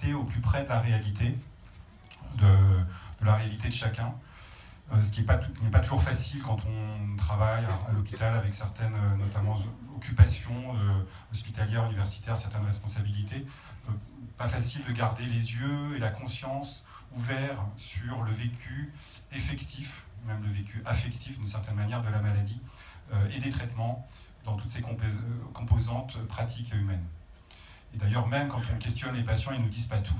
rester au plus près de la réalité, de la réalité de chacun. Ce qui n'est pas toujours facile quand on travaille à l'hôpital avec certaines, notamment occupations hospitalières, universitaires, certaines responsabilités. Pas facile de garder les yeux et la conscience ouverts sur le vécu effectif, même le vécu affectif d'une certaine manière de la maladie et des traitements dans toutes ces composantes pratiques et humaines. Et d'ailleurs, même quand on questionne les patients, ils ne nous disent pas tout.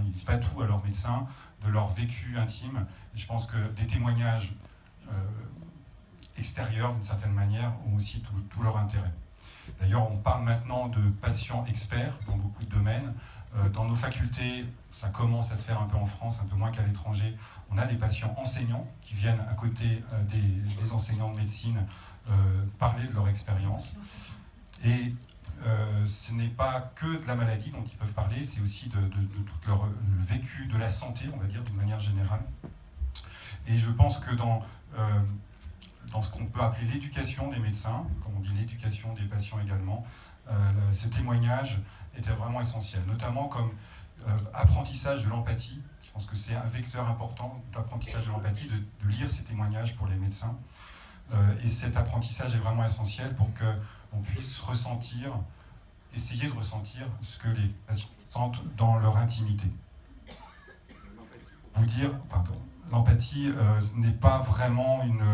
Ils ne disent pas tout à leurs médecins de leur vécu intime. Et je pense que des témoignages extérieurs, d'une certaine manière, ont aussi tout leur intérêt. D'ailleurs, on parle maintenant de patients experts dans beaucoup de domaines. Dans nos facultés, ça commence à se faire un peu en France, un peu moins qu'à l'étranger. On a des patients enseignants qui viennent à côté des enseignants de médecine parler de leur expérience. Et ce n'est pas que de la maladie dont ils peuvent parler, c'est aussi de tout le vécu de la santé, on va dire, d'une manière générale. Et je pense que dans ce qu'on peut appeler l'éducation des médecins, comme on dit l'éducation des patients également, ce témoignage était vraiment essentiel, notamment comme apprentissage de l'empathie. Je pense que c'est un vecteur important d'apprentissage de l'empathie, de lire ces témoignages pour les médecins. Et cet apprentissage est vraiment essentiel pour qu'on puisse essayer de ressentir ce que les patients sentent dans leur intimité. Vous dire, l'empathie n'est pas vraiment une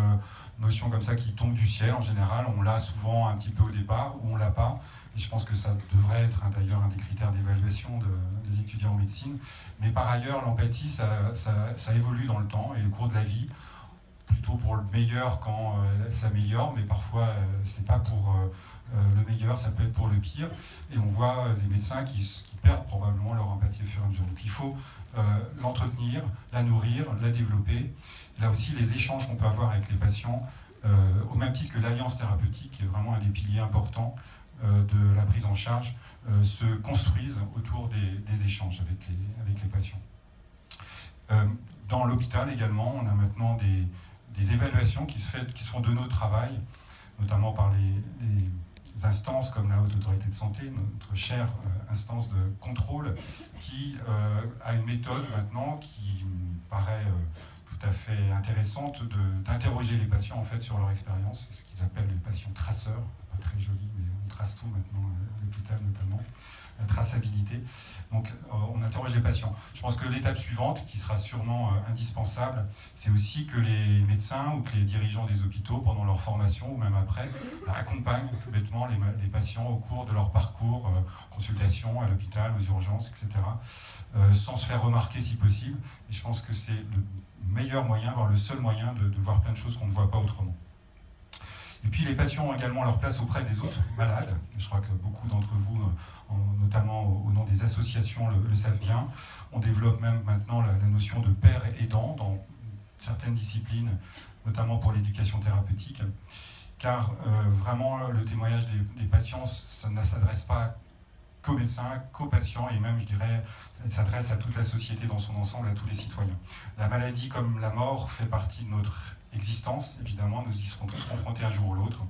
notion comme ça qui tombe du ciel en général. On l'a souvent un petit peu au départ ou on l'a pas. Et je pense que ça devrait être d'ailleurs un des critères d'évaluation des étudiants en médecine. Mais par ailleurs, l'empathie, ça évolue dans le temps et au cours de la vie. Plutôt pour le meilleur quand elle s'améliore, mais parfois c'est pas pour le meilleur, ça peut être pour le pire. Et on voit des médecins qui perdent probablement leur empathie au fur et à mesure. Donc il faut l'entretenir, la nourrir, la développer. Et là aussi, les échanges qu'on peut avoir avec les patients, au même titre que l'alliance thérapeutique, qui est vraiment un des piliers importants de la prise en charge, se construisent autour des échanges avec les patients. Dans l'hôpital également, on a maintenant des évaluations qui se font de notre travail, notamment par les instances comme la Haute Autorité de Santé, notre chère instance de contrôle, qui a une méthode maintenant qui me paraît tout à fait intéressante d'interroger les patients en fait sur leur expérience, ce qu'ils appellent les patients traceurs, pas très joli, mais on trace tout maintenant à l'hôpital notamment, la traçabilité. Donc on interroge les patients. Je pense que l'étape suivante, qui sera sûrement indispensable, c'est aussi que les médecins ou que les dirigeants des hôpitaux, pendant leur formation ou même après, accompagnent tout bêtement les patients au cours de leur parcours, consultation à l'hôpital, aux urgences, etc., sans se faire remarquer si possible. Et je pense que c'est le meilleur moyen, voire le seul moyen de voir plein de choses qu'on ne voit pas autrement. Et puis les patients ont également leur place auprès des autres malades. Je crois que beaucoup d'entre vous, notamment au nom des associations, le savent bien. On développe même maintenant la notion de père aidant dans certaines disciplines, notamment pour l'éducation thérapeutique. Car vraiment, le témoignage des patients, ça ne s'adresse pas qu'aux médecins, qu'aux patients, et même, je dirais, ça s'adresse à toute la société dans son ensemble, à tous les citoyens. La maladie, comme la mort, fait partie de notre existence, évidemment, nous y serons tous confrontés un jour ou l'autre.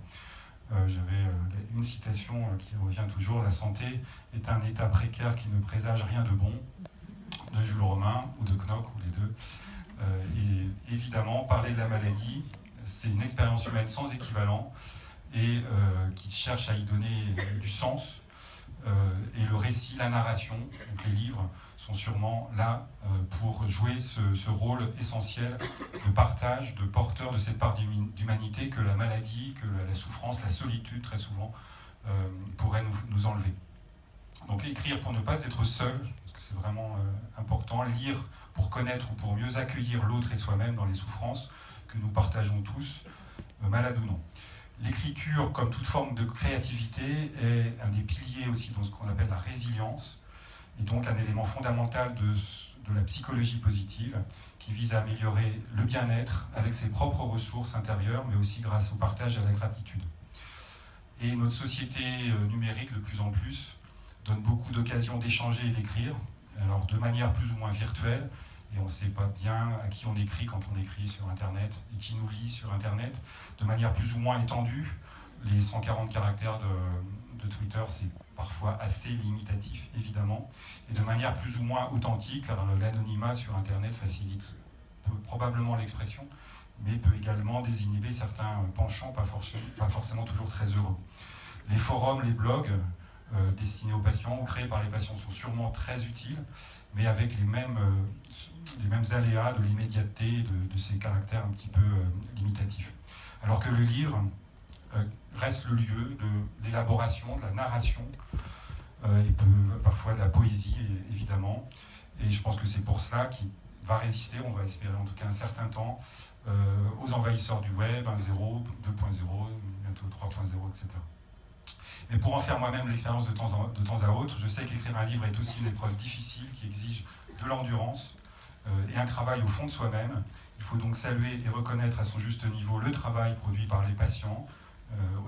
J'avais une citation qui revient toujours: la santé est un état précaire qui ne présage rien de bon, de Jules Romain ou de Knock, ou les deux. Et évidemment, parler de la maladie, c'est une expérience humaine sans équivalent et qui cherche à y donner du sens. Et le récit, la narration, donc les livres, sont sûrement là pour jouer ce rôle essentiel de partage, de porteur de cette part d'humanité que la maladie, que la souffrance, la solitude, très souvent, pourrait nous enlever. Donc écrire pour ne pas être seul, parce que c'est vraiment important, lire pour connaître ou pour mieux accueillir l'autre et soi-même dans les souffrances que nous partageons tous, malades ou non. L'écriture, comme toute forme de créativité, est un des piliers aussi dans ce qu'on appelle la résilience, et donc un élément fondamental de la psychologie positive, qui vise à améliorer le bien-être avec ses propres ressources intérieures, mais aussi grâce au partage et à la gratitude. Et notre société numérique, de plus en plus, donne beaucoup d'occasions d'échanger et d'écrire, alors de manière plus ou moins virtuelle, et on ne sait pas bien à qui on écrit quand on écrit sur Internet, et qui nous lit sur Internet, de manière plus ou moins étendue. Les 140 caractères de Twitter, c'est parfois assez limitatif, évidemment, et de manière plus ou moins authentique, car l'anonymat sur Internet facilite probablement l'expression, mais peut également désinhiber certains penchants pas forcément toujours très heureux. Les forums, les blogs destinés aux patients ou créés par les patients sont sûrement très utiles, mais avec les mêmes aléas de l'immédiateté, de ces caractères un petit peu limitatifs. Alors que le livre reste le lieu de l'élaboration, de la narration, et parfois de la poésie, évidemment. Et je pense que c'est pour cela qu'il va résister, on va espérer en tout cas un certain temps, aux envahisseurs du web, 1.0, 2.0, bientôt 3.0, etc. Mais pour en faire moi-même l'expérience de temps à autre, je sais qu'écrire un livre est aussi une épreuve difficile qui exige de l'endurance et un travail au fond de soi-même. Il faut donc saluer et reconnaître à son juste niveau le travail produit par les patients,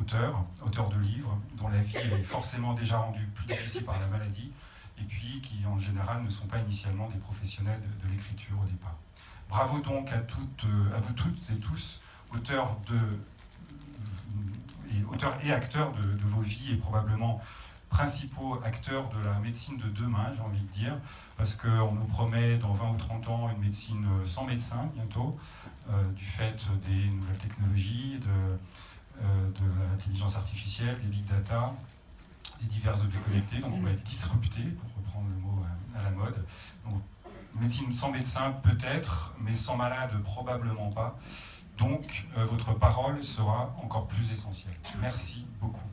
auteurs de livres, dont la vie est forcément déjà rendue plus difficile par la maladie, et puis qui en général ne sont pas initialement des professionnels de l'écriture au départ. Bravo donc à vous toutes et tous, auteurs et acteurs de vos vies, et probablement principaux acteurs de la médecine de demain, j'ai envie de dire, parce qu'on nous promet dans 20 ou 30 ans une médecine sans médecin bientôt, du fait des nouvelles technologies, de l'intelligence artificielle, des big data, des divers objets connectés, donc on va être disrupté, pour reprendre le mot à la mode. Donc, médecine sans médecin peut-être, mais sans malade probablement pas. Donc votre parole sera encore plus essentielle. Merci beaucoup.